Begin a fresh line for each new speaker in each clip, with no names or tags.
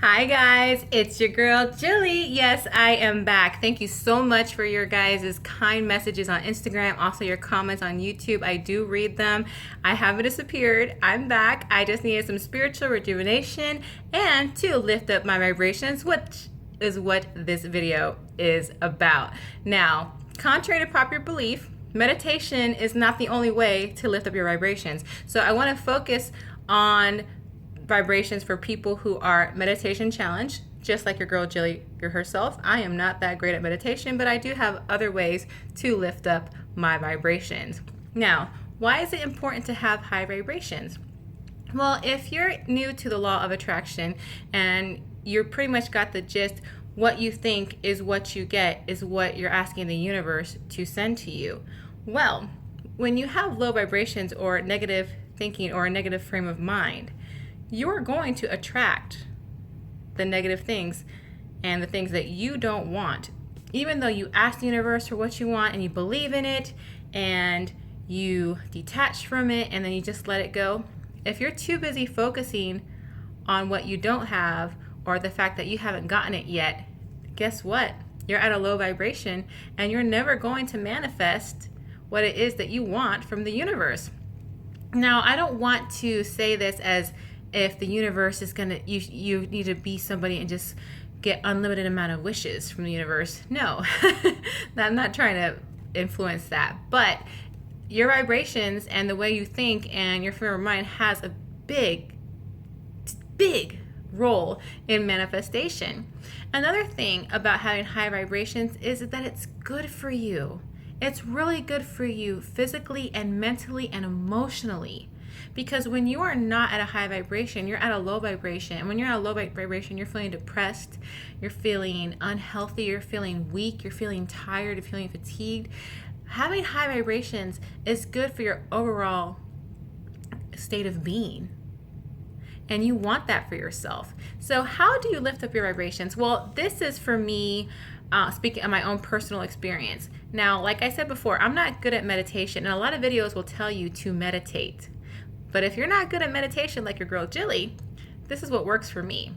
Hi guys, it's your girl Jilly. Yes, I am back. Thank you so much for your guys' kind messages on Instagram, also your comments on YouTube. I do read them. I haven't disappeared. I'm back. I just needed some spiritual rejuvenation and to lift up my vibrations, which is what this video is about. Now, contrary to popular belief, meditation is not the only way to lift up your vibrations. So I want to focus on vibrations for people who are meditation challenged, just like your girl Jilly herself. I am not that great at meditation, but I do have other ways to lift up my vibrations. Now, why is it important to have high vibrations? Well, if you're new to the law of attraction and you're pretty much got the gist, what you think is what you get, is what you're asking the universe to send to you. Well, when you have low vibrations or negative thinking or a negative frame of mind, you're going to attract the negative things and the things that you don't want. Even though you ask the universe for what you want and you believe in it and you detach from it and then you just let it go, if you're too busy focusing on what you don't have or the fact that you haven't gotten it yet, guess what? You're at a low vibration and you're never going to manifest what it is that you want from the universe. Now, I don't want to say this as if the universe is gonna, you need to be somebody and just get unlimited amount of wishes from the universe. No, I'm not trying to influence that. But your vibrations and the way you think and your frame of mind has a big role in manifestation. Another thing about having high vibrations is that it's good for you. It's really good for you physically and mentally and emotionally. Because when you are not at a high vibration, you're at a low vibration. And when you're at a low vibration, you're feeling depressed, you're feeling unhealthy, you're feeling weak, you're feeling tired, you're feeling fatigued. Having high vibrations is good for your overall state of being. And you want that for yourself. So how do you lift up your vibrations? Well, this is for me, speaking of my own personal experience. Now, like I said before, I'm not good at meditation. And a lot of videos will tell you to meditate. But if you're not good at meditation like your girl Jilly, this is what works for me.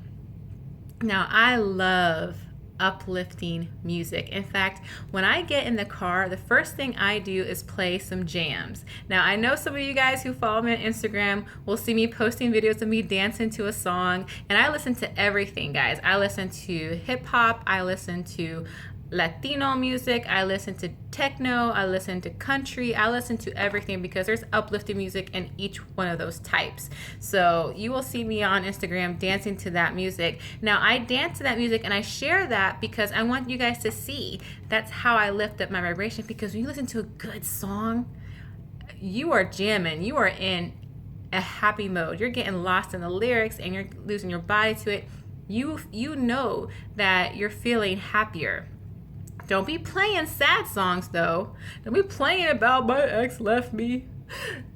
Now, I love uplifting music. In fact, when I get in the car, the first thing I do is play some jams. Now, I know some of you guys who follow me on Instagram will see me posting videos of me dancing to a song, and I listen to everything, guys. I listen to hip hop, I listen to Latino music, I listen to techno, I listen to country, I listen to everything because there's uplifting music in each one of those types. So you will see me on Instagram dancing to that music. Now, I dance to that music and I share that because I want you guys to see that's how I lift up my vibration, because when you listen to a good song, you are jamming, you are in a happy mode, you're getting lost in the lyrics and you're losing your body to it. You know that you're feeling happier. Don't be playing sad songs, though. Don't be playing about my ex left me.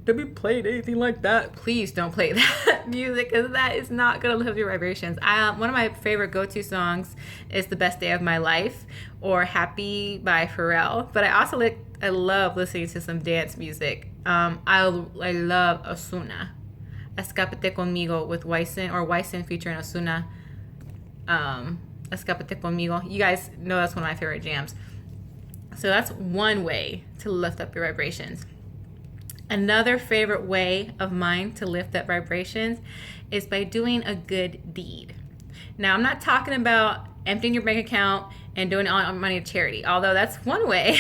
Don't be playing anything like that. Please don't play that music, because that is not going to lift your vibrations. One of my favorite go-to songs is The Best Day of My Life or Happy by Pharrell. But I also I love listening to some dance music. I love Ozuna. Escapate Conmigo with Wyson, or Wyson featuring Ozuna. Escapate Conmigo. You guys know that's one of my favorite jams. So that's one way to lift up your vibrations. Another favorite way of mine to lift up vibrations is by doing a good deed. Now, I'm not talking about emptying your bank account and doing all money to charity, although that's one way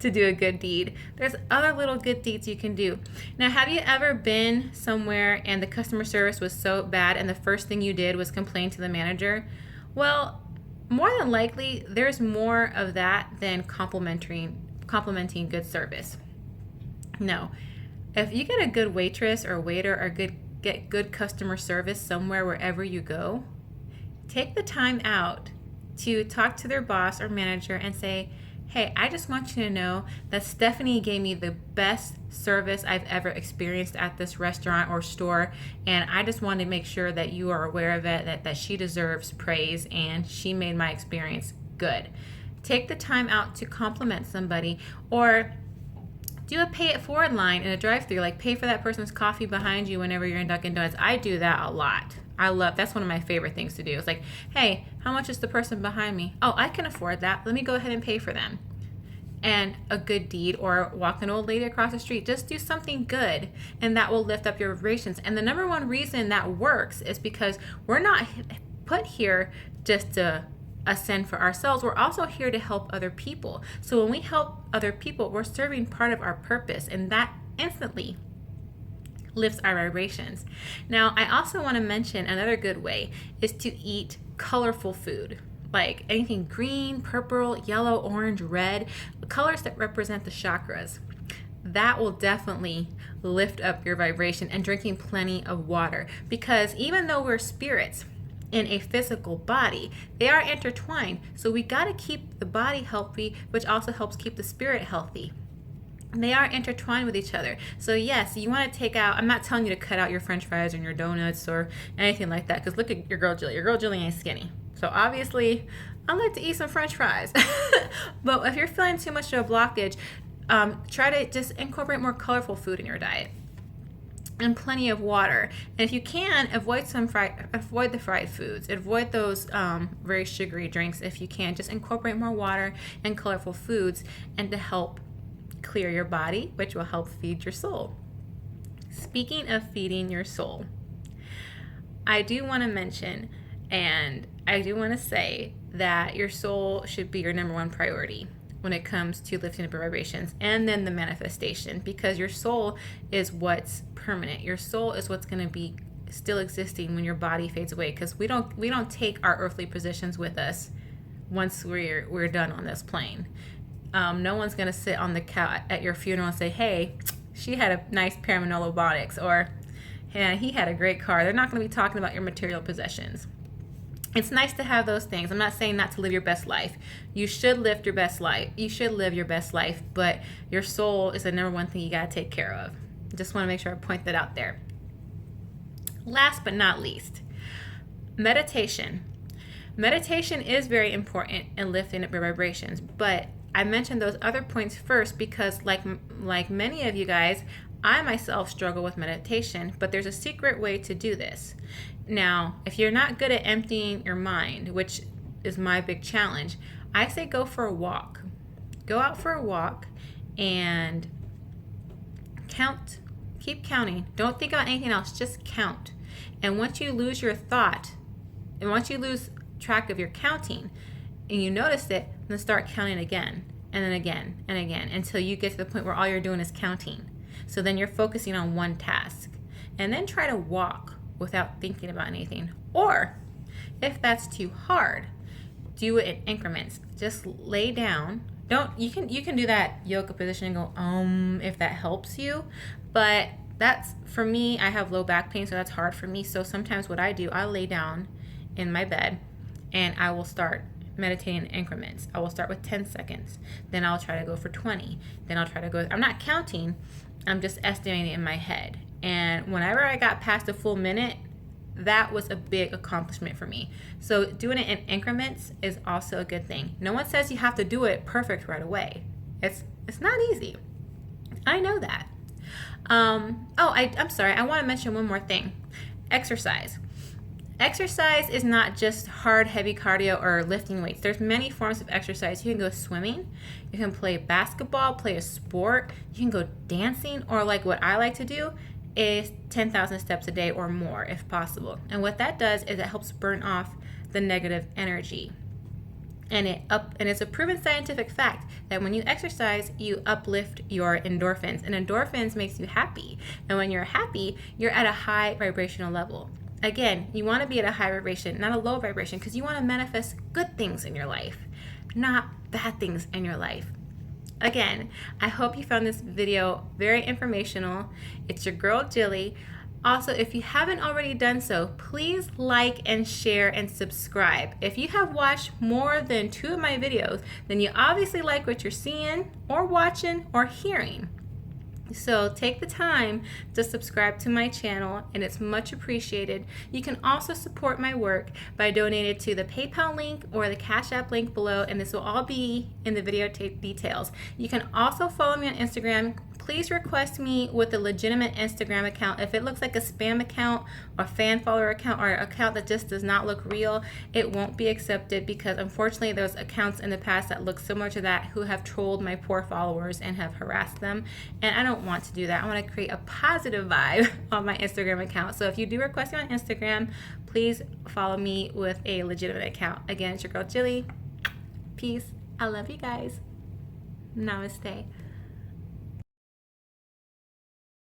to do a good deed. There's other little good deeds you can do. Now, have you ever been somewhere and the customer service was so bad and the first thing you did was complain to the manager? Well, more than likely, there's more of that than complimenting good service. No, if you get a good waitress or waiter or get good customer service somewhere, wherever you go, take the time out to talk to their boss or manager and say, hey, I just want you to know that Stephanie gave me the best service I've ever experienced at this restaurant or store, and I just wanted to make sure that you are aware of it, that she deserves praise, and she made my experience good. Take the time out to compliment somebody, or do a pay it forward line in a drive-thru, like pay for that person's coffee behind you whenever you're in Dunkin' Donuts. I do that a lot. That's one of my favorite things to do. It's like, hey, how much is the person behind me? Oh, I can afford that. Let me go ahead and pay for them. And a good deed, or walk an old lady across the street, just do something good, and that will lift up your vibrations. And the number one reason that works is because we're not put here just to ascend for ourselves. We're also here to help other people. So when we help other people, we're serving part of our purpose, and that instantly lifts our vibrations. Now, I also want to mention another good way is to eat colorful food. Like anything green, purple, yellow, orange, red, colors that represent the chakras. That will definitely lift up your vibration, and drinking plenty of water, because even though we're spirits in a physical body, they are intertwined. So we got to keep the body healthy, which also helps keep the spirit healthy. They are intertwined with each other. So yes, you want to take out, I'm not telling you to cut out your french fries and your donuts or anything like that, because look at your girl Jilly. Your girl Jilly ain't skinny. So obviously, I like to eat some french fries. But if you're feeling too much of a blockage, try to just incorporate more colorful food in your diet. And plenty of water. And if you can, avoid the fried foods. Avoid those very sugary drinks if you can. Just incorporate more water and colorful foods, and to help clear your body, which will help feed your soul. Speaking of feeding your soul, I do want to mention, and I do want to say, that your soul should be your number one priority when it comes to lifting up your vibrations, and then the manifestation, because your soul is what's permanent. Your soul is what's going to be still existing when your body fades away, because we don't take our earthly positions with us once we're done on this plane. No one's going to sit on the couch at your funeral and say, hey, she had a nice pair of robotics, or yeah, he had a great car. They're not going to be talking about your material possessions. It's nice to have those things. I'm not saying not to live your best life. You should live your best life. You should live your best life, but your soul is the number one thing you got to take care of. Just want to make sure I point that out there. Last but not least, meditation. Meditation is very important in lifting up your vibrations, but I mentioned those other points first because like many of you guys, I myself struggle with meditation, but there's a secret way to do this. Now, if you're not good at emptying your mind, which is my big challenge, I say go for a walk. Go out for a walk and count. Keep counting. Don't think about anything else. Just count. And once you lose your thought, and once you lose track of your counting, and you notice it, then start counting again, and then again, and again, until you get to the point where all you're doing is counting. So then you're focusing on one task. And then try to walk without thinking about anything. Or if that's too hard, do it in increments. Just lay down. You can do that yoga position and go if that helps you, but that's, for me, I have low back pain, so that's hard for me. So sometimes what I do, I'll lay down in my bed and I will start meditating in increments. I will start with 10 seconds, then I'll try to go for 20, then I'll try to go, I'm not counting, I'm just estimating in my head. And whenever I got past a full minute, that was a big accomplishment for me. So doing it in increments is also a good thing. No one says you have to do it perfect right away. It's not easy. I know that. I'm sorry. I want to mention one more thing. Exercise. Exercise is not just hard, heavy cardio or lifting weights. There's many forms of exercise. You can go swimming, you can play basketball, play a sport, you can go dancing, or like what I like to do is 10,000 steps a day or more if possible. And what that does is it helps burn off the negative energy. And it's a proven scientific fact that when you exercise, you uplift your endorphins. And endorphins makes you happy. And when you're happy, you're at a high vibrational level. Again, you want to be at a high vibration, not a low vibration, because you want to manifest good things in your life, not bad things in your life. Again, I hope you found this video very informational. It's your girl, Jilly. Also, if you haven't already done so, please like and share and subscribe. If you have watched more than 2 of my videos, then you obviously like what you're seeing or watching or hearing. So take the time to subscribe to my channel, and it's much appreciated. You can also support my work by donating to the PayPal link or the Cash App link below, and this will all be in the video details. You can also follow me on Instagram, please request me with a legitimate Instagram account. If it looks like a spam account or fan follower account or an account that just does not look real, it won't be accepted, because unfortunately there's accounts in the past that look similar to that who have trolled my poor followers and have harassed them, and I don't want to do that. I want to create a positive vibe on my Instagram account. So if you do request me on Instagram, please follow me with a legitimate account. Again, it's your girl Jilly. Peace. I love you guys. Namaste.